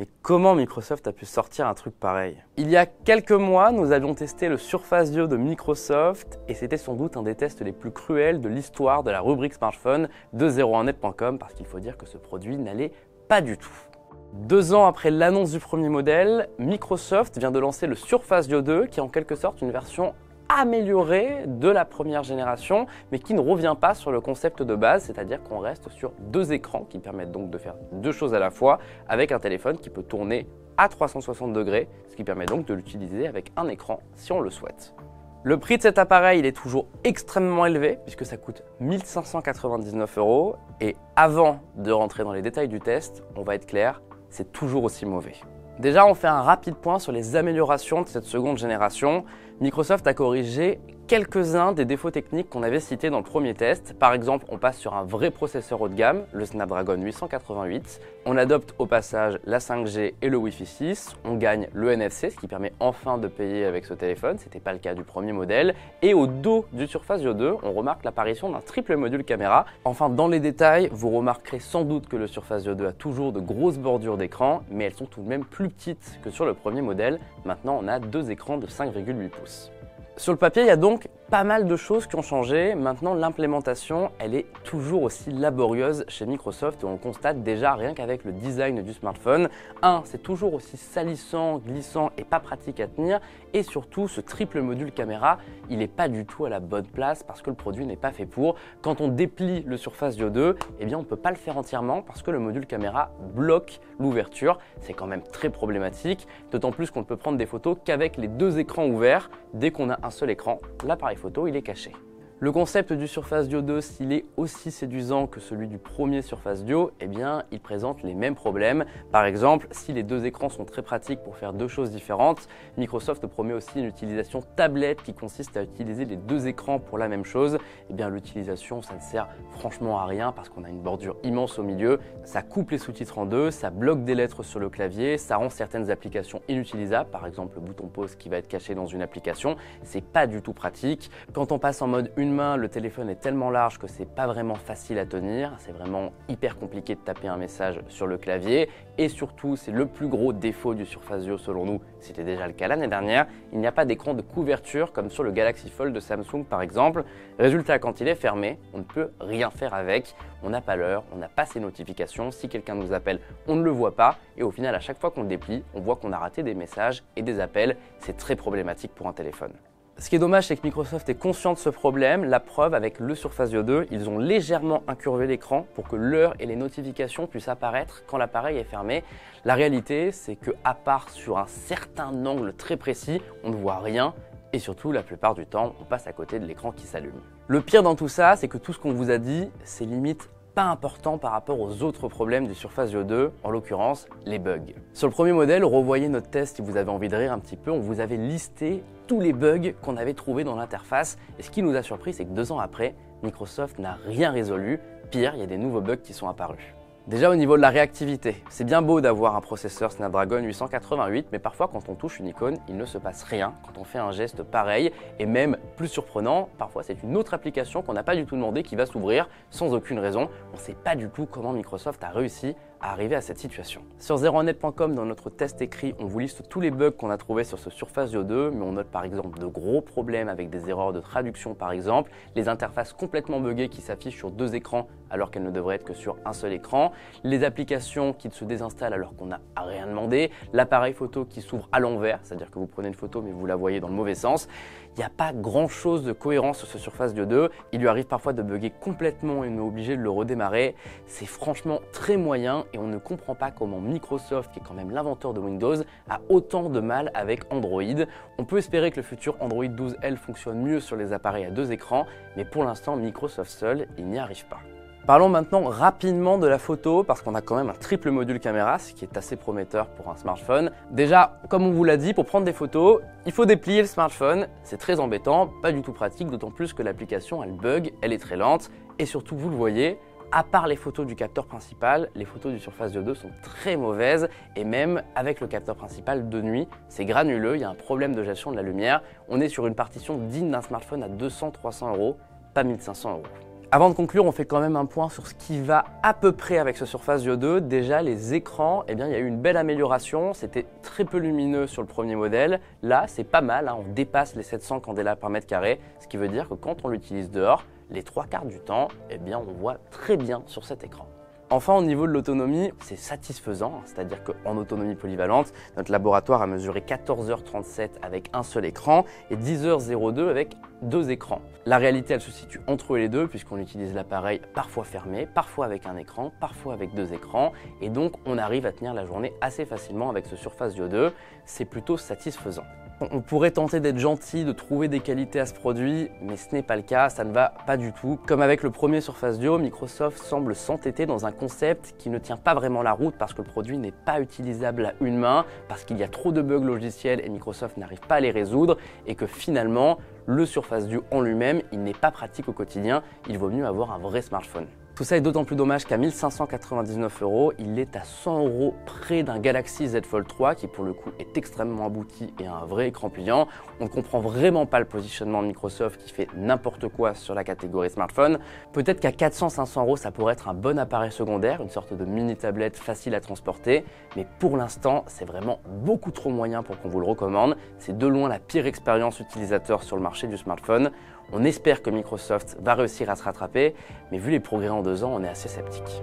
Mais comment Microsoft a pu sortir un truc pareil? Il y a quelques mois, nous avions testé le Surface Duo de Microsoft et c'était sans doute un des tests les plus cruels de l'histoire de la rubrique smartphone de 01net.com parce qu'il faut dire que ce produit n'allait pas du tout. 2 ans après l'annonce du premier modèle, Microsoft vient de lancer le Surface Duo 2 qui est en quelque sorte une version améliorée de la première génération, mais qui ne revient pas sur le concept de base, c'est-à-dire qu'on reste sur 2 écrans qui permettent donc de faire 2 choses à la fois avec un téléphone qui peut tourner à 360 degrés, ce qui permet donc de l'utiliser avec un écran si on le souhaite. Le prix de cet appareil il est toujours extrêmement élevé puisque ça coûte 1 599 € et avant de rentrer dans les détails du test, on va être clair, c'est toujours aussi mauvais. Déjà, on fait un rapide point sur les améliorations de cette seconde génération. Microsoft a corrigé quelques-uns des défauts techniques qu'on avait cités dans le premier test. Par exemple, on passe sur un vrai processeur haut de gamme, le Snapdragon 888. On adopte au passage la 5G et le Wi-Fi 6. On gagne le NFC, ce qui permet enfin de payer avec ce téléphone. Ce n'était pas le cas du premier modèle. Et au dos du Surface Duo 2, on remarque l'apparition d'un triple module caméra. Enfin, dans les détails, vous remarquerez sans doute que le Surface Duo 2 a toujours de grosses bordures d'écran, mais elles sont tout de même plus petites que sur le premier modèle. Maintenant, on a 2 écrans de 5,8 pouces. Sur le papier, il y a donc pas mal de choses qui ont changé. Maintenant, l'implémentation, elle est toujours aussi laborieuse chez Microsoft et on le constate déjà rien qu'avec le design du smartphone. C'est toujours aussi salissant, glissant et pas pratique à tenir. Et surtout, ce triple module caméra, il n'est pas du tout à la bonne place parce que le produit n'est pas fait pour. Quand on déplie le Surface Duo 2, eh bien, on ne peut pas le faire entièrement parce que le module caméra bloque l'ouverture. C'est quand même très problématique, d'autant plus qu'on ne peut prendre des photos qu'avec les 2 écrans ouverts. Dès qu'on a un seul écran, l'appareil photo, il est caché. Le concept du Surface Duo 2, s'il est aussi séduisant que celui du premier Surface Duo, eh bien, il présente les mêmes problèmes. Par exemple, si les 2 écrans sont très pratiques pour faire 2 choses différentes, Microsoft promet aussi une utilisation tablette qui consiste à utiliser les 2 écrans pour la même chose. Eh bien, l'utilisation, ça ne sert franchement à rien parce qu'on a une bordure immense au milieu. Ça coupe les sous-titres en deux, ça bloque des lettres sur le clavier, ça rend certaines applications inutilisables. Par exemple, le bouton pause qui va être caché dans une application, c'est pas du tout pratique. Quand on passe en mode une main, le téléphone est tellement large que c'est pas vraiment facile à tenir. C'est vraiment hyper compliqué de taper un message sur le clavier. Et surtout, c'est le plus gros défaut du Surface Duo selon nous. C'était déjà le cas l'année dernière. Il n'y a pas d'écran de couverture comme sur le Galaxy Fold de Samsung par exemple. Résultat, quand il est fermé, on ne peut rien faire avec. On n'a pas l'heure, on n'a pas ses notifications. Si quelqu'un nous appelle, on ne le voit pas. Et au final, à chaque fois qu'on le déplie, on voit qu'on a raté des messages et des appels. C'est très problématique pour un téléphone. Ce qui est dommage, c'est que Microsoft est conscient de ce problème. La preuve, avec le Surface Duo 2, ils ont légèrement incurvé l'écran pour que l'heure et les notifications puissent apparaître quand l'appareil est fermé. La réalité, c'est qu'à part sur un certain angle très précis, on ne voit rien. Et surtout, la plupart du temps, on passe à côté de l'écran qui s'allume. Le pire dans tout ça, c'est que tout ce qu'on vous a dit, c'est limite pas important par rapport aux autres problèmes du Surface Duo 2, en l'occurrence les bugs. Sur le premier modèle, revoyez notre test si vous avez envie de rire un petit peu, on vous avait listé tous les bugs qu'on avait trouvés dans l'interface et ce qui nous a surpris, c'est que 2 ans après, Microsoft n'a rien résolu. Pire, il y a des nouveaux bugs qui sont apparus. Déjà au niveau de la réactivité, c'est bien beau d'avoir un processeur Snapdragon 888, mais parfois quand on touche une icône, il ne se passe rien quand on fait un geste pareil. Et même plus surprenant, parfois c'est une autre application qu'on n'a pas du tout demandé qui va s'ouvrir sans aucune raison. On ne sait pas du tout comment Microsoft a réussi à arriver à cette situation. Sur 01net.com, dans notre test écrit, on vous liste tous les bugs qu'on a trouvés sur ce Surface Duo 2, mais on note par exemple de gros problèmes avec des erreurs de traduction par exemple, les interfaces complètement buggées qui s'affichent sur 2 écrans alors qu'elles ne devraient être que sur un seul écran, les applications qui se désinstallent alors qu'on n'a rien demandé, l'appareil photo qui s'ouvre à l'envers, c'est-à-dire que vous prenez une photo mais vous la voyez dans le mauvais sens. Il n'y a pas grand-chose de cohérent sur ce Surface Duo 2. Il lui arrive parfois de bugger complètement et on est obligé de le redémarrer. C'est franchement très moyen et on ne comprend pas comment Microsoft, qui est quand même l'inventeur de Windows, a autant de mal avec Android. On peut espérer que le futur Android 12L fonctionne mieux sur les appareils à 2 écrans, mais pour l'instant, Microsoft seul, il n'y arrive pas. Parlons maintenant rapidement de la photo parce qu'on a quand même un triple module caméra, ce qui est assez prometteur pour un smartphone. Déjà, comme on vous l'a dit, pour prendre des photos, il faut déplier le smartphone. C'est très embêtant, pas du tout pratique, d'autant plus que l'application, elle bug, elle est très lente. Et surtout, vous le voyez, à part les photos du capteur principal, les photos du Surface Duo 2 sont très mauvaises. Et même avec le capteur principal de nuit, c'est granuleux, il y a un problème de gestion de la lumière. On est sur une partition digne d'un smartphone à 200-300 €, pas 1500 €. Avant de conclure, on fait quand même un point sur ce qui va à peu près avec ce Surface Duo 2. Déjà, les écrans, eh bien, il y a eu une belle amélioration. C'était très peu lumineux sur le premier modèle. Là, c'est pas mal, hein, on dépasse les 700 candela par mètre carré, ce qui veut dire que quand on l'utilise dehors, les 3/4 du temps, eh bien, on voit très bien sur cet écran. Enfin, au niveau de l'autonomie, c'est satisfaisant, c'est-à-dire qu'en autonomie polyvalente, notre laboratoire a mesuré 14h37 avec un seul écran et 10h02 avec 2 écrans. La réalité, elle se situe entre les deux puisqu'on utilise l'appareil parfois fermé, parfois avec un écran, parfois avec 2 écrans et donc on arrive à tenir la journée assez facilement avec ce Surface Duo 2. C'est plutôt satisfaisant. On pourrait tenter d'être gentil, de trouver des qualités à ce produit, mais ce n'est pas le cas, ça ne va pas du tout. Comme avec le premier Surface Duo, Microsoft semble s'entêter dans un concept qui ne tient pas vraiment la route parce que le produit n'est pas utilisable à une main, parce qu'il y a trop de bugs logiciels et Microsoft n'arrive pas à les résoudre, et que finalement, le Surface Duo en lui-même, il n'est pas pratique au quotidien, il vaut mieux avoir un vrai smartphone. Tout ça est d'autant plus dommage qu'à 1 599 €, il est à 100 € près d'un Galaxy Z Fold 3 qui pour le coup est extrêmement abouti et a un vrai écran pliant. On ne comprend vraiment pas le positionnement de Microsoft qui fait n'importe quoi sur la catégorie smartphone. Peut-être qu'à 400-500 € ça pourrait être un bon appareil secondaire, une sorte de mini tablette facile à transporter, mais pour l'instant c'est vraiment beaucoup trop moyen pour qu'on vous le recommande. C'est de loin la pire expérience utilisateur sur le marché du smartphone. On espère que Microsoft va réussir à se rattraper, mais vu les progrès en 2 ans, on est assez sceptique.